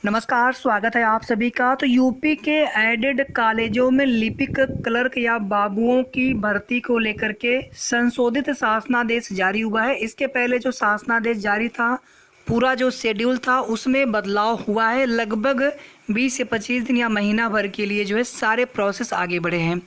नमस्कार, स्वागत है आप सभी का। तो यूपी के एडेड कॉलेजों में लिपिक क्लर्क या बाबुओं की भर्ती को लेकर के संशोधित शासनादेश जारी हुआ है। इसके पहले जो शासनादेश जारी था, पूरा जो शेड्यूल था उसमें बदलाव हुआ है। लगभग 20 से 25 दिन या महीना भर के लिए जो है सारे प्रोसेस आगे बढ़े हैं।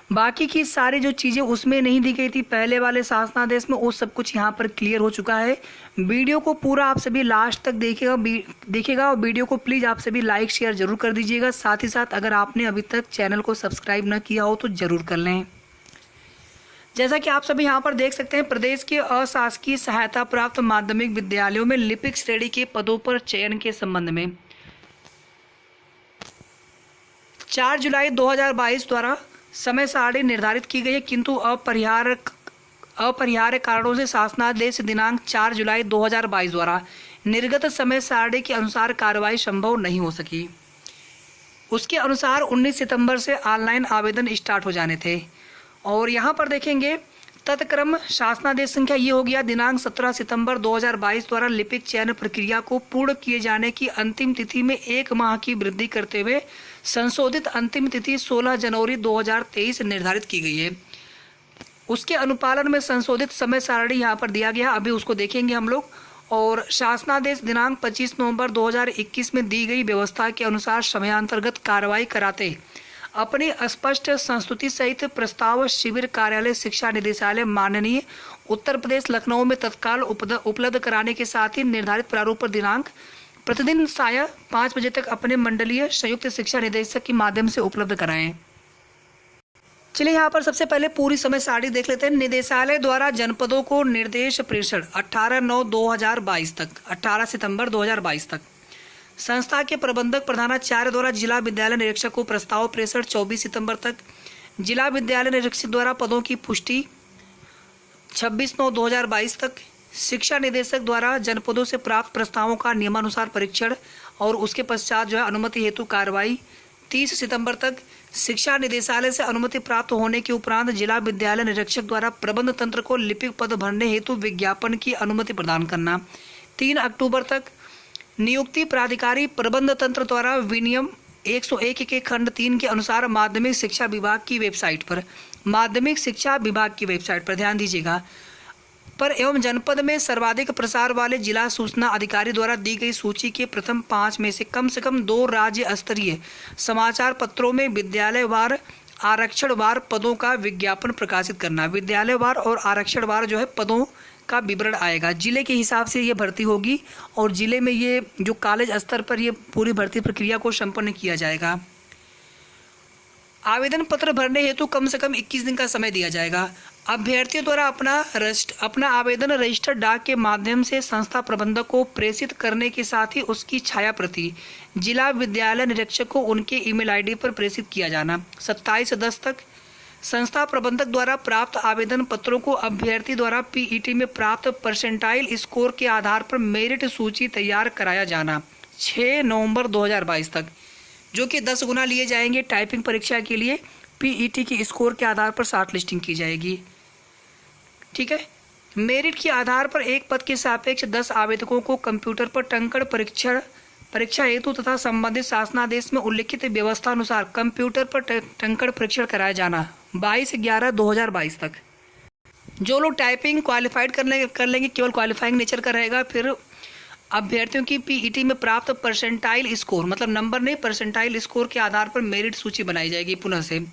बाकी की सारी जो चीज़ें उसमें नहीं दी गई थी पहले वाले शासनादेश में, वो सब कुछ यहाँ पर क्लियर हो चुका है। वीडियो को पूरा आप सभी लास्ट तक देखिएगा और वीडियो को प्लीज़ आप सभी लाइक शेयर जरूर कर दीजिएगा। साथ ही साथ अगर आपने अभी तक चैनल को सब्सक्राइब न किया हो तो ज़रूर कर लें। जैसा कि आप सभी यहाँ पर देख सकते हैं, प्रदेश के अशासकीय सहायता प्राप्त माध्यमिक विद्यालयों में लिपिक श्रेणी के पदों पर चयन के संबंध में 4 जुलाई 2022 द्वारा समय सारणी निर्धारित की गई है, किंतु अपरिहार्य कारणों से शासनादेश दिनांक 4 जुलाई 2022 द्वारा निर्गत समय सारणी के अनुसार कार्रवाई संभव नहीं हो सकी। उसके अनुसार 19 सितंबर से ऑनलाइन आवेदन स्टार्ट हो जाने थे। और यहाँ पर देखेंगे तत्क्रम शासनादेश संख्या ये हो गया, दिनांक 17 सितंबर 2022 द्वारा लिपिक चयन प्रक्रिया को पूर्ण किए जाने की अंतिम तिथि में 1 माह की वृद्धि करते हुए संशोधित अंतिम तिथि 16 जनवरी 2023 निर्धारित की गई है। उसके अनुपालन में संशोधित समय सारणी यहाँ पर दिया गया, अभी उसको देखेंगे हम लोग। और शासनादेश दिनांक 25 नवंबर 2021 में दी गई व्यवस्था के अनुसार समयांतर्गत कार्रवाई कराते अपनी स्पष्ट संस्तुति सहित प्रस्ताव शिविर कार्यालय शिक्षा निदेशालय माननीय उत्तर प्रदेश लखनऊ में तत्काल उपलब्ध कराने के साथ ही निर्धारित प्रारूप पर दिनांक प्रतिदिन सायं 5 बजे तक अपने मंडलीय संयुक्त शिक्षा निदेशक के माध्यम से उपलब्ध कराएं। चलिए यहाँ पर सबसे पहले पूरी समय सारणी देख लेते हैं। निदेशालय द्वारा जनपदों को निर्देश प्रेषण 18/9/2022 तक 18 सितंबर 2022 तक। संस्था के प्रबंधक प्रधानाचार्य द्वारा जिला विद्यालय निरीक्षक को प्रस्ताव प्रेषण 24 सितंबर तक। जिला विद्यालय निरीक्षक द्वारा पदों की पुष्टि 26/9/2022 तक। शिक्षा निदेशक द्वारा जनपदों से प्राप्त प्रस्तावों का नियमानुसार परीक्षण और उसके पश्चात जो है अनुमति हेतु कार्रवाई 30 सितंबर तक। शिक्षा निदेशालय से अनुमति प्राप्त होने के उपरांत जिला विद्यालय निरीक्षक द्वारा प्रबंध तंत्र को लिपिक पद भरने हेतु विज्ञापन की अनुमति प्रदान करना 3 अक्टूबर तक। नियुक्ति प्राधिकारी प्रबंध तंत्र द्वारा विनियम 101 के खंड 3 के अनुसार माध्यमिक शिक्षा विभाग की वेबसाइट पर ध्यान दीजिएगा पर एवं जनपद में सर्वाधिक प्रसार वाले जिला सूचना अधिकारी द्वारा दी गई सूची के प्रथम 5 में से कम 2 राज्य स्तरीय समाचार पत्रों में विद्यालयवार आरक्षणवार पदों का विज्ञापन प्रकाशित करना। विद्यालयवार और आरक्षणवार जो है पदों का विवरण आएगा, जिले के हिसाब से ये भर्ती होगी और जिले में ये जो कॉलेज स्तर पर ये पूरी भर्ती प्रक्रिया को संपन्न किया जाएगा। आवेदन पत्र भरने हेतु कम से कम 21 दिन का समय दिया जाएगा। अभ्यर्थियों द्वारा अपना आवेदन रजिस्टर्ड डाक के माध्यम से संस्था प्रबंधक को प्रेषित करने के साथ ही उसकी छाया प्रति जिला विद्यालय निरीक्षक को उनके ईमेल आईडी पर प्रेषित किया जाना। 27/10 तक संस्था प्रबंधक द्वारा प्राप्त आवेदन पत्रों को अभ्यर्थी द्वारा पीईटी में प्राप्त परसेंटाइल स्कोर के आधार पर मेरिट सूची तैयार कराया जाना 6 नवंबर 2022 तक, जो कि 10 गुना लिए जाएंगे। टाइपिंग परीक्षा के लिए पीईटी की स्कोर के आधार पर शॉर्ट लिस्टिंग की जाएगी। ठीक है। मेरिट के आधार पर एक पद के सापेक्ष 10 आवेदकों को कंप्यूटर पर टंकण परीक्षा हेतु तथा संबंधित शासनादेश में उल्लिखित व्यवस्था अनुसार कंप्यूटर पर टंकण परीक्षण कराया जाना 22/11/2022 तक। जो लोग टाइपिंग क्वालिफाइड कर लेंगे केवल क्वालिफाइंग नेचर का रहेगा। फिर अभ्यर्थियों की पीईटी में प्राप्त परसेंटाइल स्कोर मतलब नंबर नहीं, परसेंटाइल स्कोर के आधार पर मेरिट सूची बनाई जाएगी पुनः से।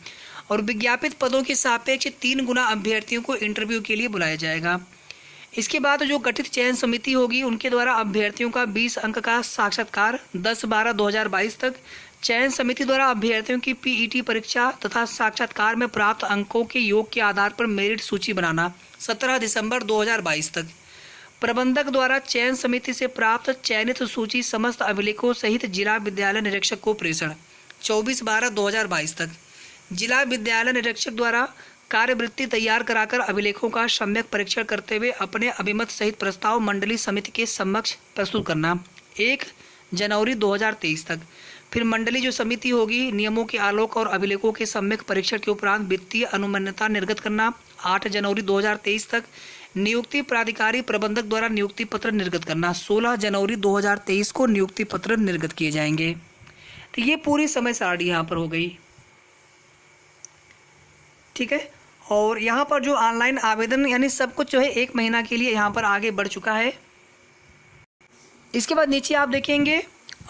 और विज्ञापित पदों के सापेक्ष 3 गुना अभ्यर्थियों को इंटरव्यू के लिए बुलाया जाएगा। इसके बाद जो गठित चयन समिति होगी उनके द्वारा अभ्यर्थियों का 20 अंक का साक्षात्कार 10/12/2022 तक। चयन समिति द्वारा अभ्यर्थियों की पीईटी परीक्षा तथा साक्षात्कार में प्राप्त अंकों के योग के आधार पर मेरिट सूची बनाना 17 दिसंबर 2022 तक। प्रबंधक द्वारा चयन समिति से प्राप्त चयनित सूची समस्त अभिलेखों सहित जिला विद्यालय निरीक्षक को प्रेषण 24/12/2022 तक। जिला विद्यालय निरीक्षक द्वारा कार्यवृत्ति तैयार कराकर अभिलेखों का सम्यक परीक्षण करते हुए अपने अभिमत सहित प्रस्ताव मंडली समिति के समक्ष प्रस्तुत करना 1 जनवरी 2023 तक। फिर मंडली जो समिति होगी नियमों के आलोक और अभिलेखों के सम्यक परीक्षण के उपरांत वित्तीय अनुमान्यता निर्गत करना 8 जनवरी 2023 तक। नियुक्ति प्राधिकारी प्रबंधक द्वारा नियुक्ति पत्र निर्गत करना। 16 जनवरी 2023 को नियुक्ति पत्र निर्गत किए जाएंगे। तो ये पूरी समय सारणी यहाँ पर हो गई, ठीक है। और यहाँ पर जो ऑनलाइन आवेदन यानी सब कुछ जो है 1 महीना के लिए यहाँ पर आगे बढ़ चुका है। इसके बाद नीचे आप देखेंगे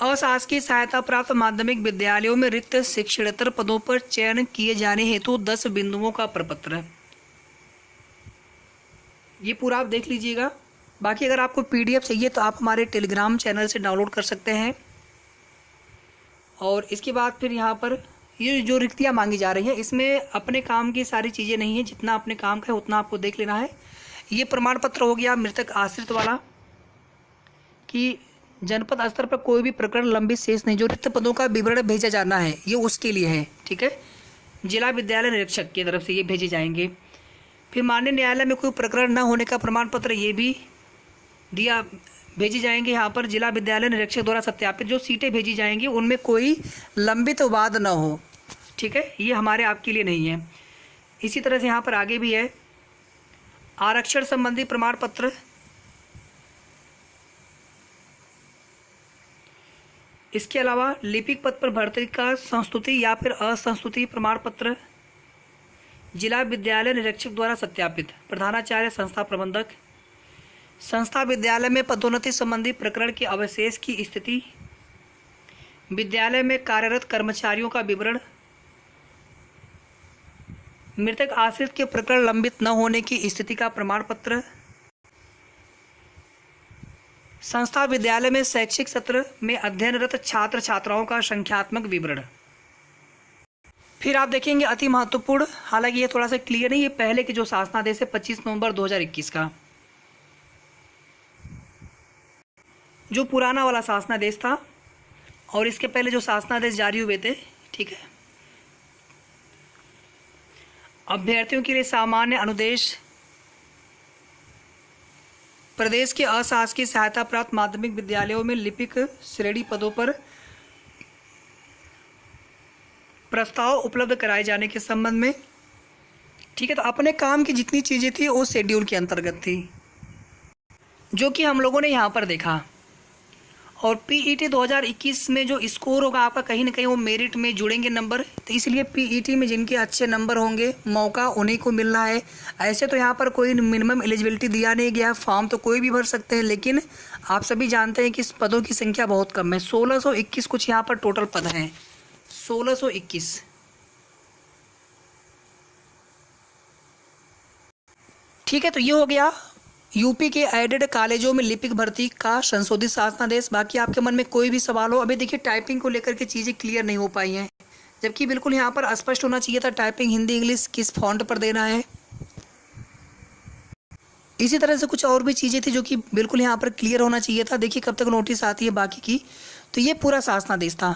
अशासकीय सहायता प्राप्त माध्यमिक विद्यालयों में रिक्त शिक्षणेतर पदों पर चयन किए जाने हेतु 10 बिंदुओं का प्रपत्र। ये पूरा आप देख लीजिएगा। बाकी अगर आपको PDF चाहिए तो आप हमारे टेलीग्राम चैनल से डाउनलोड कर सकते हैं। और इसके बाद फिर यहाँ पर ये जो रिक्तियाँ मांगी जा रही हैं इसमें अपने काम की सारी चीज़ें नहीं हैं, जितना अपने काम का है उतना आपको देख लेना है। ये प्रमाण पत्र हो गया मृतक आश्रित वाला कि जनपद स्तर पर कोई भी प्रकरण लंबित शेष नहीं, जो रिक्त पदों का विवरण भेजा जाना है ये उसके लिए है, ठीक है। जिला विद्यालय निरीक्षक की तरफ से ये भेजे जाएंगे। फिर माननीय न्यायालय में कोई प्रकरण न होने का प्रमाण पत्र ये भी भेजे जाएंगे। यहाँ पर जिला विद्यालय निरीक्षक द्वारा सत्यापित जो सीटें भेजी जाएंगी उनमें कोई लंबित वाद न हो, ठीक है। ये हमारे आपके लिए नहीं है। इसी तरह से यहाँ पर आगे भी है आरक्षण संबंधी प्रमाण पत्र। इसके अलावा लिपिक पद पर भर्ती का संस्तुति या फिर असंस्तुति प्रमाण पत्र जिला विद्यालय निरीक्षक द्वारा सत्यापित। प्रधानाचार्य संस्था प्रबंधक संस्था विद्यालय में पदोन्नति संबंधी प्रकरण के अवशेष की स्थिति, विद्यालय में कार्यरत कर्मचारियों का विवरण, मृतक आश्रित के प्रकरण लंबित न होने की स्थिति का प्रमाण पत्र, संस्था विद्यालय में शैक्षिक सत्र में अध्ययनरत छात्र छात्राओं का संख्यात्मक विवरण। फिर आप देखेंगे अति महत्वपूर्ण, हालांकि ये थोड़ा सा क्लियर नहीं, ये पहले के जो शासनादेश है 25 नवंबर 2021 का, जो पुराना वाला शासनादेश था और इसके पहले जो शासनादेश जारी हुए थे, ठीक है। अभ्यर्थियों के लिए सामान्य अनुदेश प्रदेश के अशासकीय सहायता प्राप्त माध्यमिक विद्यालयों में लिपिक श्रेणी पदों पर प्रस्ताव उपलब्ध कराए जाने के संबंध में, ठीक है। तो अपने काम की जितनी चीज़ें थी वो शेड्यूल के अंतर्गत थी, जो कि हम लोगों ने यहाँ पर देखा। और PET 2021 में जो स्कोर होगा आपका कहीं ना कहीं वो मेरिट में जुड़ेंगे नंबर, तो इसलिए PET में जिनके अच्छे नंबर होंगे मौका उन्हीं को मिलना है। ऐसे तो यहाँ पर कोई मिनिमम एलिजिबिलिटी दिया नहीं गया, फॉर्म तो कोई भी भर सकते हैं, लेकिन आप सभी जानते हैं कि इस पदों की संख्या बहुत कम है। 1621 कुछ यहाँ पर टोटल पद हैं, 1621, ठीक है। तो ये हो गया यूपी के एडेड कॉलेजों में लिपिक भर्ती का संशोधित शासनादेश। बाकी आपके मन में कोई भी सवाल हो, अभी देखिए टाइपिंग को लेकर के चीज़ें क्लियर नहीं हो पाई हैं, जबकि बिल्कुल यहाँ पर स्पष्ट होना चाहिए था टाइपिंग हिंदी इंग्लिश किस फॉन्ट पर देना है। इसी तरह से कुछ और भी चीज़ें थी जो कि बिल्कुल यहाँ पर क्लियर होना चाहिए था। देखिए कब तक नोटिस आती है बाकी की। तो ये पूरा शासनादेश था।